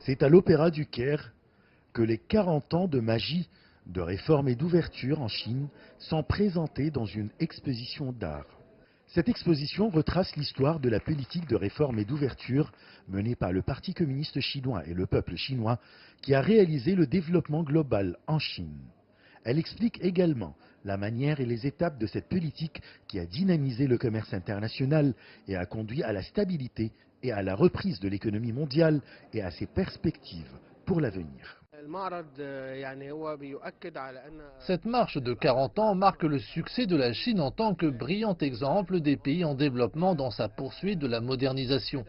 C'est à l'Opéra du Caire que les 40 ans de magie, de réforme et d'ouverture en Chine sont présentés dans une exposition d'art. Cette exposition retrace l'histoire de la politique de réforme et d'ouverture menée par le Parti communiste chinois et le peuple chinois qui a réalisé le développement global en Chine. Elle explique également la manière et les étapes de cette politique qui a dynamisé le commerce international et a conduit à la stabilité et à la reprise de l'économie mondiale et à ses perspectives pour l'avenir. Cette marche de 40 ans marque le succès de la Chine en tant que brillant exemple des pays en développement dans sa poursuite de la modernisation.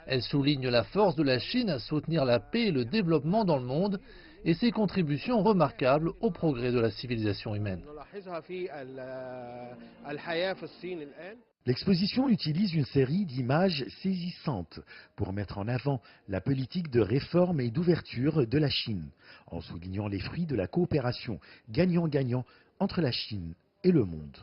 Elle souligne la force de la Chine à soutenir la paix et le développement dans le monde et ses contributions remarquables au progrès de la civilisation humaine. L'exposition utilise une série d'images saisissantes pour mettre en avant la politique de réforme et d'ouverture de la Chine, en soulignant les fruits de la coopération gagnant-gagnant entre la Chine et le monde.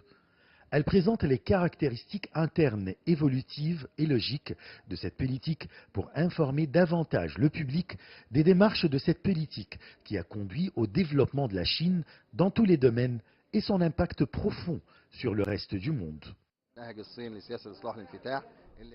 Elle présente les caractéristiques internes, évolutives et logiques de cette politique pour informer davantage le public des démarches de cette politique qui a conduit au développement de la Chine dans tous les domaines et son impact profond sur le reste du monde.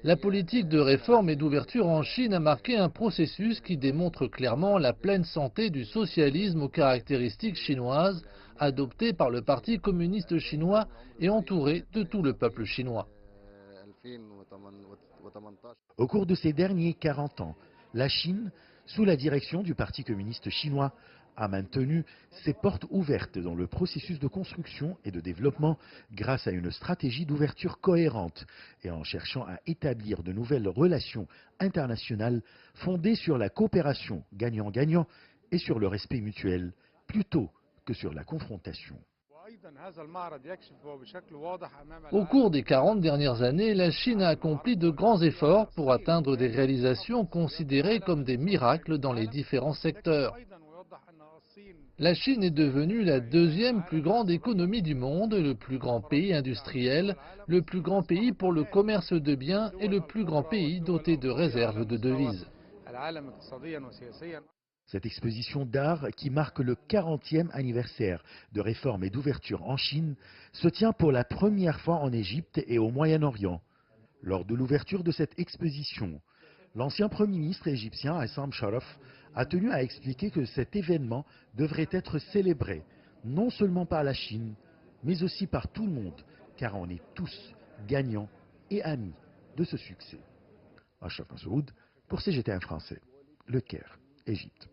La politique de réforme et d'ouverture en Chine a marqué un processus qui démontre clairement la pleine santé du socialisme aux caractéristiques chinoises, adopté par le Parti communiste chinois et entouré de tout le peuple chinois. Au cours de ces derniers 40 ans, la Chine, sous la direction du Parti communiste chinois, a maintenu ses portes ouvertes dans le processus de construction et de développement grâce à une stratégie d'ouverture cohérente et en cherchant à établir de nouvelles relations internationales fondées sur la coopération gagnant-gagnant et sur le respect mutuel plutôt que sur la confrontation. Au cours des 40 dernières années, la Chine a accompli de grands efforts pour atteindre des réalisations considérées comme des miracles dans les différents secteurs. La Chine est devenue la deuxième plus grande économie du monde, le plus grand pays industriel, le plus grand pays pour le commerce de biens et le plus grand pays doté de réserves de devises. Cette exposition d'art, qui marque le 40e anniversaire de réforme et d'ouverture en Chine, se tient pour la première fois en Égypte et au Moyen-Orient. Lors de l'ouverture de cette exposition, l'ancien Premier ministre égyptien Hassam Sharaf a tenu à expliquer que cet événement devrait être célébré non seulement par la Chine, mais aussi par tout le monde, car on est tous gagnants et amis de ce succès. Achraf Massoud pour CGTN français, Le Caire, Égypte.